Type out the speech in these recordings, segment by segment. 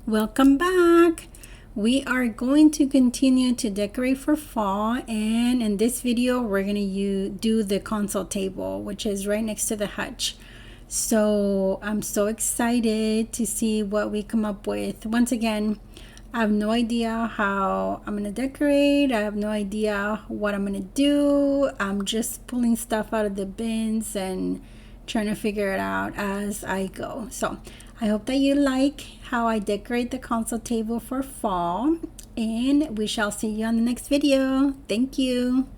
Welcome back. We are going to continue to decorate for fall, and in this video we're going to do the console table, which is right next to the hutch. So I'm so excited to see what we come up with. Once again, I have no idea how I'm going to decorate. I have no idea what I'm going to do. I'm just pulling stuff out of the bins and trying to figure it out as I go. So I hope that you like how I decorate the console table for fall, and we shall see you on the next video. Thank you.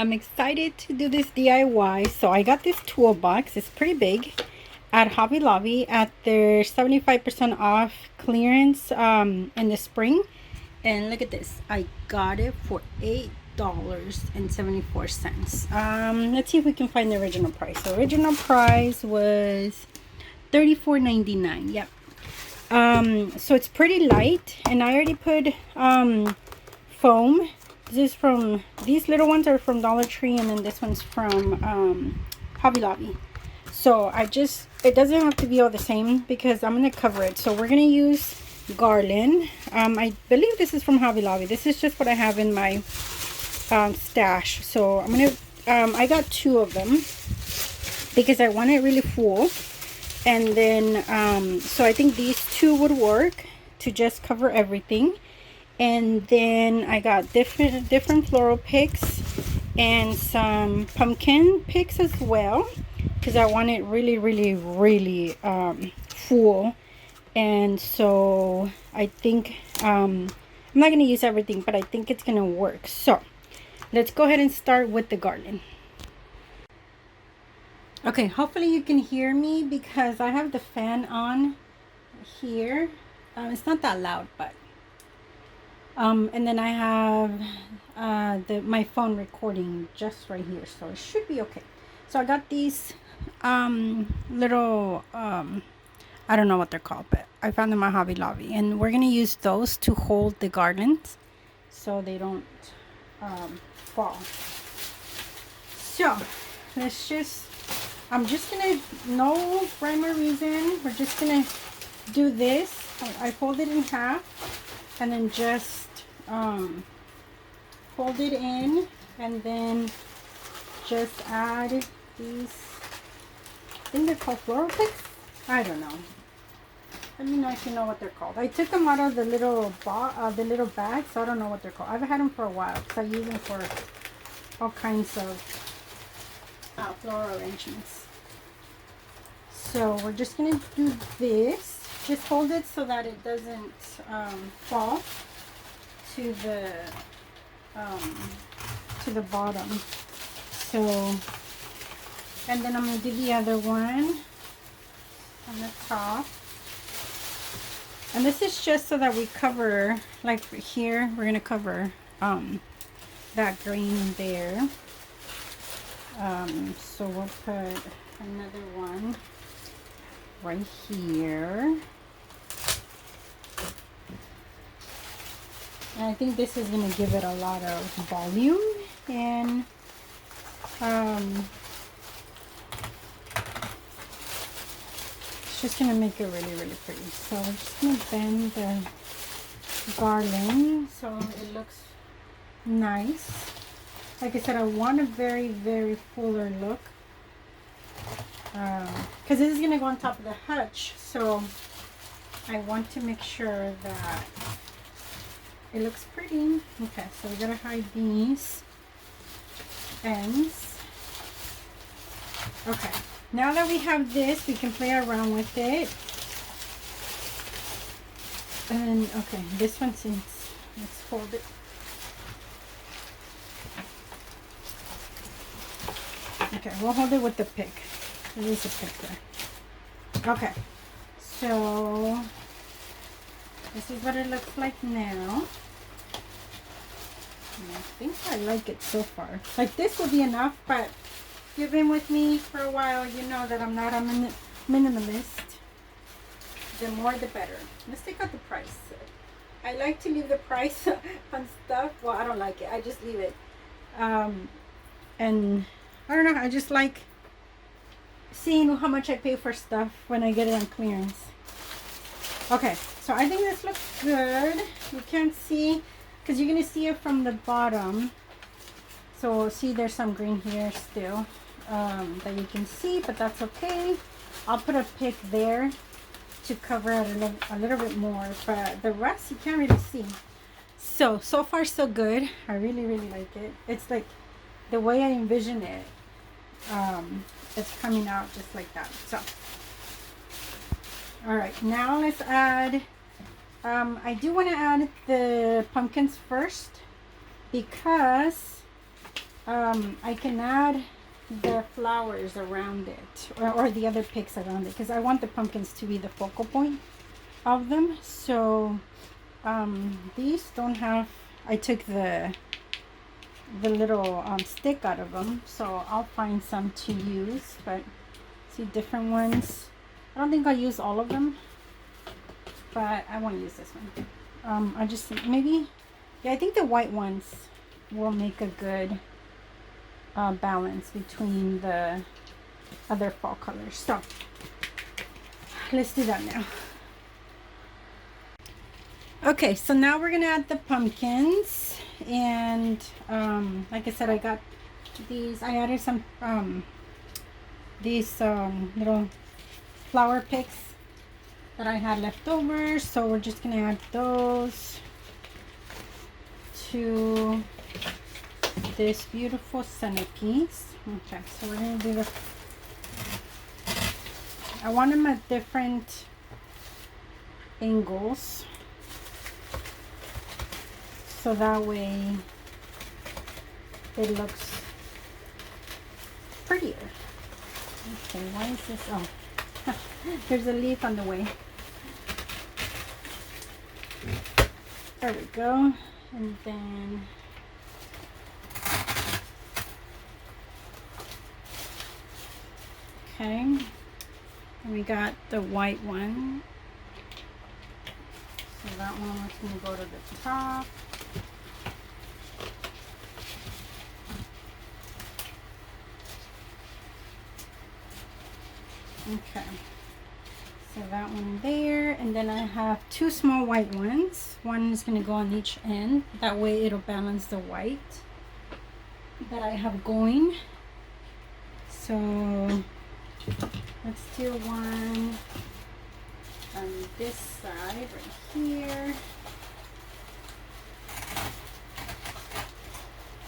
I'm excited to do this DIY. So I got this toolbox. It's pretty big at Hobby Lobby at their 75% off clearance in the spring. And look at this. I got it for $8.74. Let's see if we can find the original price. The original price was $34.99. Yep. So it's pretty light, and I already put foam. This is from, these little ones are from Dollar Tree, and then this one's from Hobby Lobby. So it doesn't have to be all the same because I'm going to cover it. So we're going to use garland. I believe this is from Hobby Lobby. This is just what I have in my stash. So I'm going to, I got 2 of them because I want it really full. And then, so I think these 2 would work to just cover everything. And then I got different floral picks and some pumpkin picks as well, because I want it really, really, really full. And so I think, I'm not going to use everything, but I think it's going to work. So let's go ahead and start with the garland. Okay, hopefully you can hear me because I have the fan on here. It's not that loud, but and then I have my phone recording just right here, so it should be okay. So I got these little I don't know what they're called, but I found them at Hobby Lobby, and we're gonna use those to hold the garlands so they don't fall. So let's just, I'm just gonna, no rhyme or reason, we're just gonna do this. I fold it in half and then just fold it in, and then just add these, I think they're called floral picks. I don't know. Let me know if you know what they're called. I took them out of the little bag, so I don't know what they're called. I've had them for a while because I use them for all kinds of floral arrangements. So we're just gonna do this. Just hold it so that it doesn't fall to the bottom. So, and then I'm gonna do the other one on the top. And this is just so that we cover, like here, we're gonna cover that green there. So we'll put another one right here. And I think this is going to give it a lot of volume, and it's just going to make it really, really pretty. So we're just going to bend the garland so it looks nice. Like I said, I want a very, very fuller look, because this is going to go on top of the hutch, so I want to make sure that it looks pretty. Okay, so we gotta hide these ends. Okay, now that we have this, we can play around with it. And okay, this one, since, let's fold it. Okay, we'll hold it with the pick. There is a pick there. Okay, so this is what it looks like now. And I think I like it so far. Like, this will be enough, but if you've been with me for a while, you know that I'm not a minimalist. The more the better. Let's take out the price. I like to leave the price on stuff. Well, I don't like it. I just leave it. And I don't know. I just like seeing how much I pay for stuff when I get it on clearance. Okay, so I think this looks good. You can't see, because you're going to see it from the bottom. So see, there's some green here still that you can see, but that's okay. I'll put a pick there to cover it a little bit more, but the rest you can't really see. So far so good. I really, really like it. It's like the way I envision it. It's coming out just like that. So all right, now let's add, I do want to add the pumpkins first, because I can add the flowers around it, or the other picks around it, because I want the pumpkins to be the focal point of them. So these don't have, I took the little stick out of them, so I'll find some to use. But see, different ones, I don't think I'll use all of them, but I won't use this one. I just think maybe, yeah, I think the white ones will make a good balance between the other fall colors. So let's do that now. Okay, so now we're gonna add the pumpkins, and like I said, I got these. I added some these little flower picks that I had left over, so we're just gonna add those to this beautiful centerpiece. Okay, so we're gonna do the, I want them at different angles, so that way it looks prettier. Okay, why is this? Oh, there's a leaf on the way. There we go. And then okay, and we got the white one, so that one is going to go to the top. Okay, so that one there, and then I have two small white ones. One is going to go on each end, that way it'll balance the white that I have going. So let's do one on this side right here.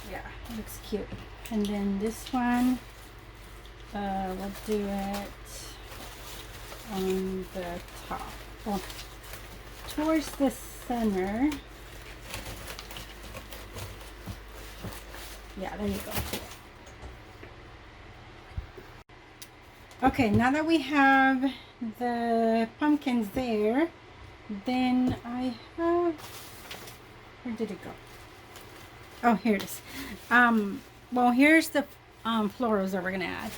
Yeah, looks cute. And then this one, we'll do it on the top, well, towards the center. Yeah, there you go. Okay, now that we have the pumpkins there, then I have, where did it go? Oh, here it is. Well, here's the florals that we're gonna add,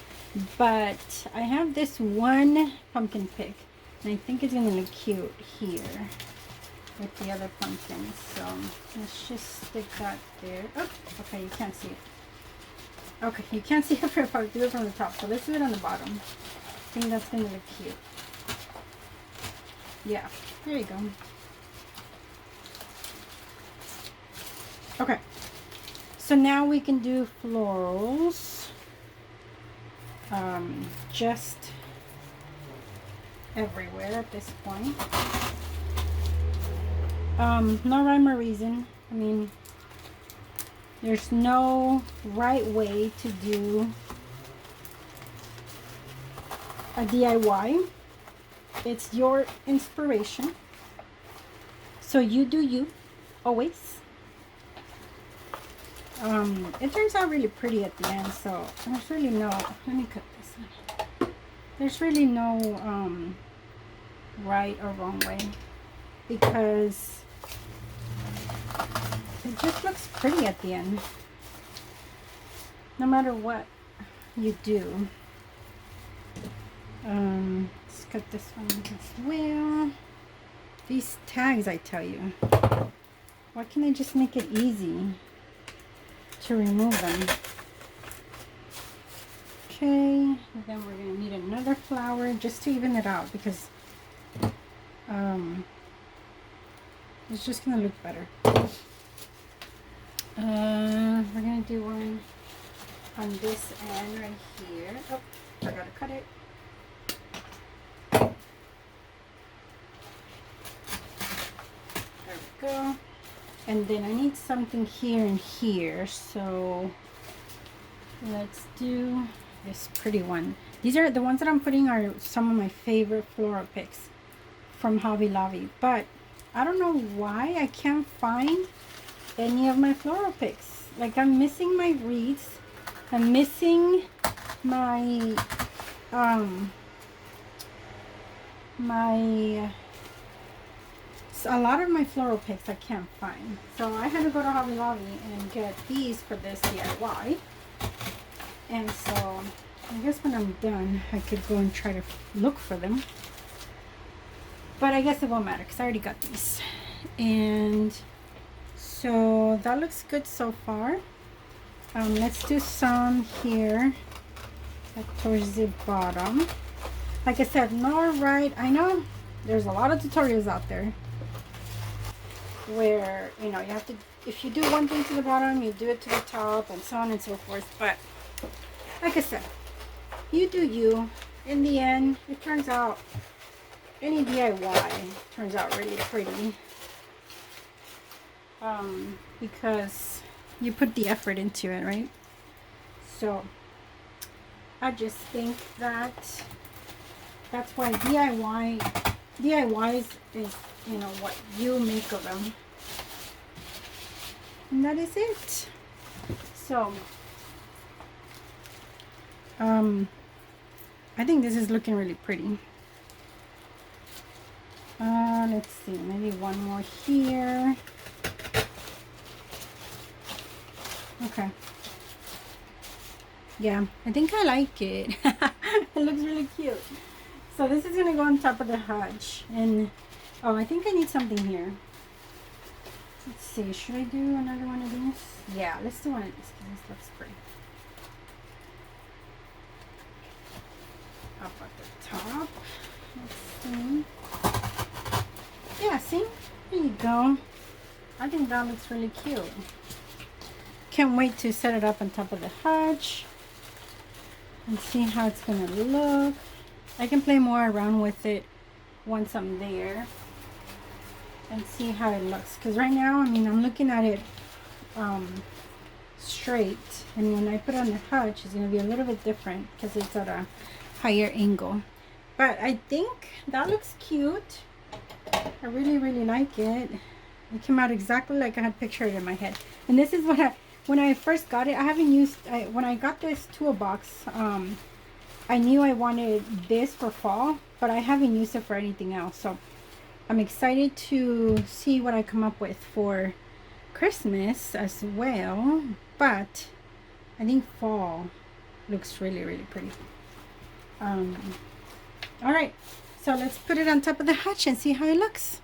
but I have this one pumpkin pick, and I think it's gonna look cute here with the other pumpkins. So let's just stick that there. Oh, okay, you can't see it. Okay, you can't see it if I do it from the top, so let's do it on the bottom. I think that's gonna look cute. Yeah, there you go. Okay, so now we can do florals. Just everywhere at this point. No rhyme or reason. I mean, there's no right way to do a DIY. It's your inspiration. So you do you, always. It turns out really pretty at the end, so there's really no, let me cut this one. There's really no right or wrong way, because it just looks pretty at the end, no matter what you do. Let's cut this one as well. These tags, I tell you, why can't I just make it easy to remove them? Okay, and then we're going to need another flower just to even it out, because it's just going to look better. We're going to do one on this end right here. Oh, I got to cut it. There we go. And then I need something here and here, so let's do this pretty one. These are the ones that I'm putting, are some of my favorite floral picks from Hobby Lobby, but I don't know why I can't find any of my floral picks. Like I'm missing my wreaths. I'm missing my a lot of my floral picks I can't find. So I had to go to Hobby Lobby and get these for this DIY. And so I guess when I'm done, I could go and try to look for them. But I guess it won't matter because I already got these. And so that looks good so far. Let's do some here towards the bottom. Like I said, I know there's a lot of tutorials out there where, you know, you have to, if you do one thing to the bottom, you do it to the top and so on and so forth. But like I said, you do you. In the end, it turns out, any DIY turns out really pretty. Because you put the effort into it, right? So I just think that that's why DIYs is, you know, what you make of them. And that is it. So I think this is looking really pretty. Let's see, maybe one more here. Okay. Yeah, I think I like it. It looks really cute. So this is gonna go on top of the hutch. And oh, I think I need something here. Let's see, should I do another one of these? Yeah, let's do one of these because this looks pretty. Up at the top. Let's see. Yeah, see? There you go. I think that looks really cute. Can't wait to set it up on top of the hutch and see how it's gonna look. I can play more around with it once I'm there and see how it looks. Because right now, I mean, I'm looking at it straight, and when I put on the hutch, it's gonna be a little bit different because it's at a higher angle. But I think that looks cute. I really, really like it. It came out exactly like I had pictured it in my head. And this is what when I first got it, I haven't used, when I got this toolbox, I knew I wanted this for fall, but I haven't used it for anything else. So I'm excited to see what I come up with for Christmas as well. But I think fall looks really, really pretty. All right, so let's put it on top of the hutch and see how it looks.